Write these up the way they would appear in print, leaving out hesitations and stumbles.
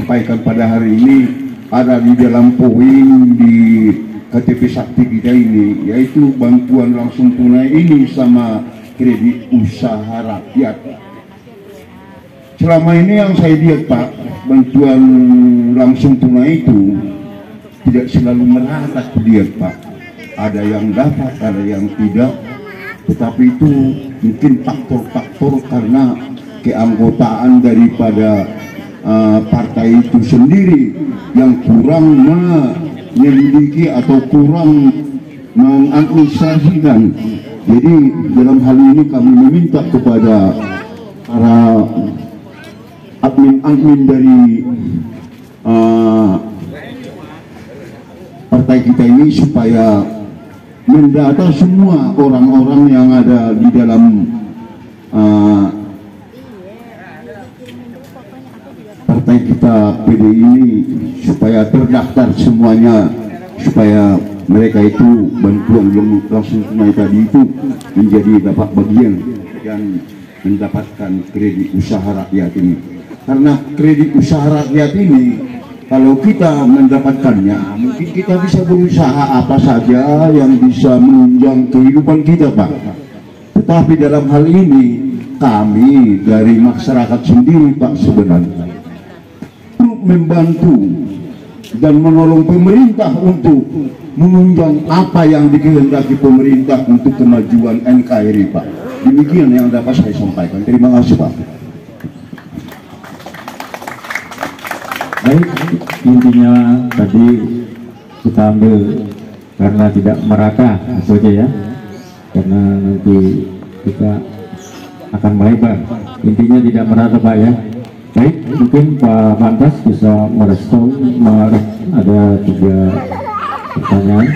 sampaikan pada hari ini ada di dalam poin di KTP Sakti kita ini, yaitu bantuan langsung tunai ini sama kredit usaha rakyat. Selama ini yang saya lihat Pak, bantuan langsung tunai itu tidak selalu merata dilihat Pak. Ada yang dapat, ada yang tidak, tetapi itu mungkin faktor-faktor karena keanggotaan daripada partai itu sendiri yang kurang menyelidiki atau kurang mengadministrasikan. Jadi dalam hal ini kami meminta kepada para admin-admin dari partai kita ini supaya mendata semua orang-orang yang ada di dalam partai kita PDI ini, supaya terdaftar semuanya, supaya mereka itu bantuan langsung tunai tadi itu menjadi dapat bagian dan mendapatkan kredit usaha rakyat ini. Karena kredit usaha rakyat ini kalau kita mendapatkannya, mungkin kita bisa berusaha apa saja yang bisa menunjang kehidupan kita Pak. Tetapi dalam hal ini kami dari masyarakat sendiri Pak sebenarnya membantu dan menolong pemerintah untuk menunjang apa yang dikehendaki pemerintah untuk kemajuan NKRI Pak. Demikian yang dapat saya sampaikan. Terima kasih Pak. Baik, intinya tadi kita ambil karena tidak merata itu aja ya, karena nanti kita akan melebar. Intinya tidak merata Pak ya. Baik, mungkin Pak Mantas bisa merespon. Ada 3 pertanyaan.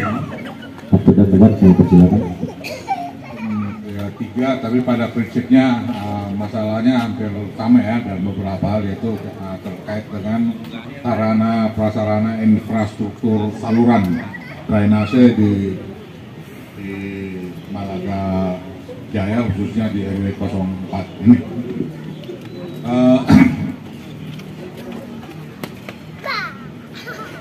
Satu dan benar, saya persilakan. Ya, 3, tapi pada prinsipnya masalahnya hampir sama ya, dan beberapa hal yaitu terkait dengan sarana prasarana infrastruktur saluran drainase di Malaga Jaya, khususnya di RW 04 ini.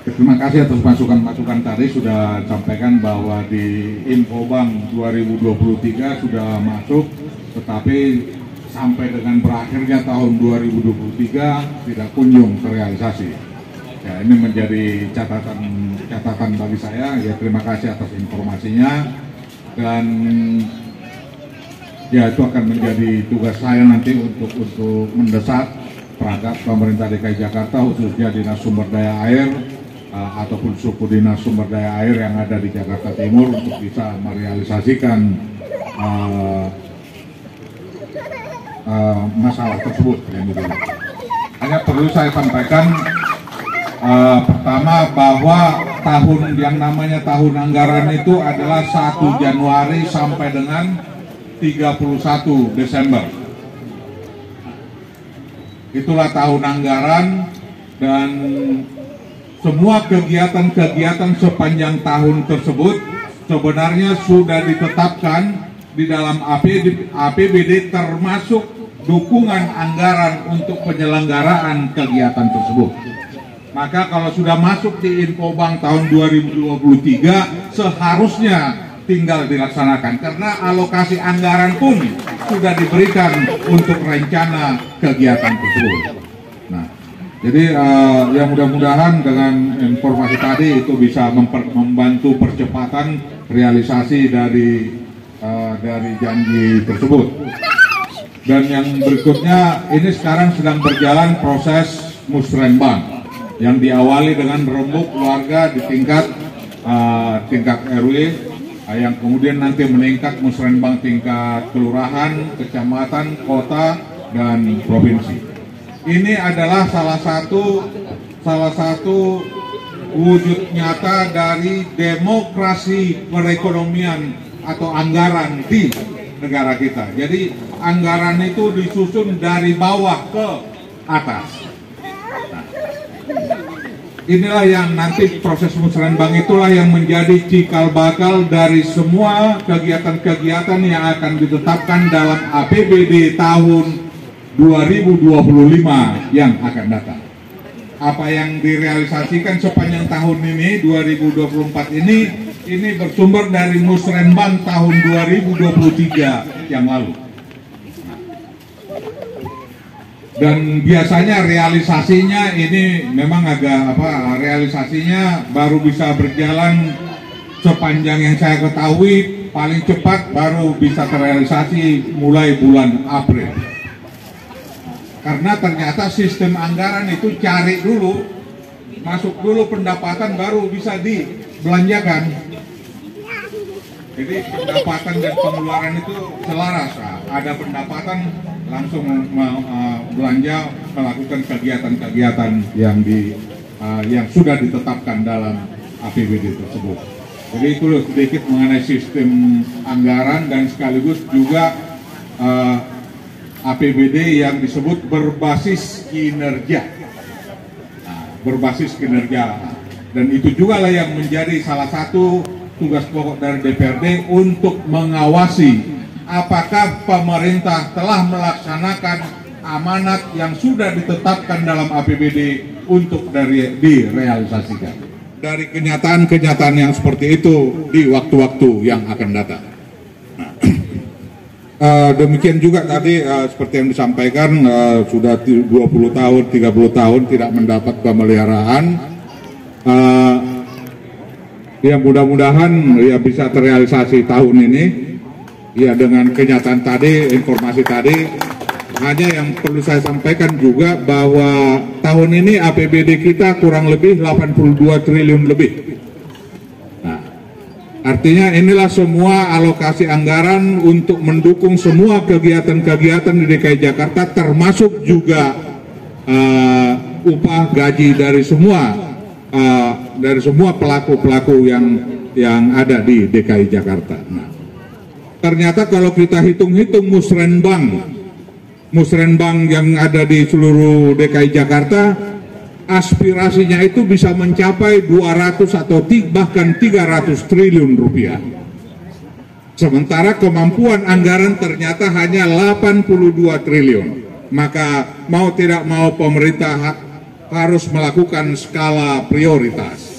Terima kasih atas masukan-masukan tadi. Sudah sampaikan bahwa di Infobank 2023 sudah masuk, tetapi sampai dengan berakhirnya tahun 2023 tidak kunjung terrealisasi. Ya, ini menjadi catatan bagi saya. Ya, terima kasih atas informasinya, dan ya itu akan menjadi tugas saya nanti untuk mendesak perangkat pemerintah DKI Jakarta, khususnya Dinas Sumber Daya Air ataupun suku Dinas Sumber Daya Air yang ada di Jakarta Timur untuk bisa merealisasikan masalah tersebut. Hanya perlu saya sampaikan pertama bahwa tahun yang namanya tahun anggaran itu adalah 1 Januari sampai dengan 31 Desember. Itulah tahun anggaran, dan semua kegiatan-kegiatan sepanjang tahun tersebut sebenarnya sudah ditetapkan di dalam APBD, termasuk dukungan anggaran untuk penyelenggaraan kegiatan tersebut. Maka kalau sudah masuk di Infobank tahun 2023 seharusnya tinggal dilaksanakan, karena alokasi anggaran pun sudah diberikan untuk rencana kegiatan tersebut. Nah, jadi ya mudah-mudahan dengan informasi tadi itu bisa membantu percepatan realisasi dari janji tersebut. Dan yang berikutnya, ini sekarang sedang berjalan proses musrenbang yang diawali dengan rembuk keluarga di tingkat RW, yang kemudian nanti meningkat musrenbang tingkat kelurahan, kecamatan, kota, dan provinsi. Ini adalah salah satu wujud nyata dari demokrasi perekonomian atau anggaran di negara kita. Jadi anggaran itu disusun dari bawah ke atas. Nah, inilah yang nanti proses musrenbang itulah yang menjadi cikal bakal dari semua kegiatan-kegiatan yang akan ditetapkan dalam APBD tahun 2025 yang akan datang. apa yang direalisasikan sepanjang tahun ini 2024 ini bersumber dari Musrenbang tahun 2023 yang lalu. Dan biasanya realisasinya ini memang agak realisasinya baru bisa berjalan sepanjang yang saya ketahui paling cepat baru bisa terrealisasi mulai bulan April. Karena ternyata sistem anggaran itu cari dulu, masuk dulu pendapatan baru bisa dibelanjakan. Jadi pendapatan dan pengeluaran itu selaras. Ada pendapatan langsung belanja melakukan kegiatan-kegiatan yang sudah ditetapkan dalam APBD tersebut. Jadi itu sedikit mengenai sistem anggaran dan sekaligus juga APBD yang disebut berbasis kinerja. Berbasis kinerja. Dan itu juga lah yang menjadi salah satu tugas pokok dari DPRD untuk mengawasi apakah pemerintah telah melaksanakan amanat yang sudah ditetapkan dalam APBD untuk direalisasikan. Dari kenyataan-kenyataan yang seperti itu di waktu-waktu yang akan datang. Demikian juga tadi seperti yang disampaikan sudah 20 tahun, 30 tahun tidak mendapat pemeliharaan. Ya mudah-mudahan ya bisa terrealisasi tahun ini. Ya dengan kenyataan tadi, informasi tadi, hanya yang perlu saya sampaikan juga bahwa tahun ini APBD kita kurang lebih 82 triliun lebih. Nah, artinya inilah semua alokasi anggaran untuk mendukung semua kegiatan-kegiatan di DKI Jakarta, termasuk juga upah gaji dari semua pelaku-pelaku yang ada di DKI Jakarta. Nah, ternyata kalau kita hitung-hitung musrenbang yang ada di seluruh DKI Jakarta, aspirasinya itu bisa mencapai 200 atau bahkan 300 triliun rupiah. Sementara kemampuan anggaran ternyata hanya 82 triliun. Maka mau tidak mau pemerintah harus melakukan skala prioritas.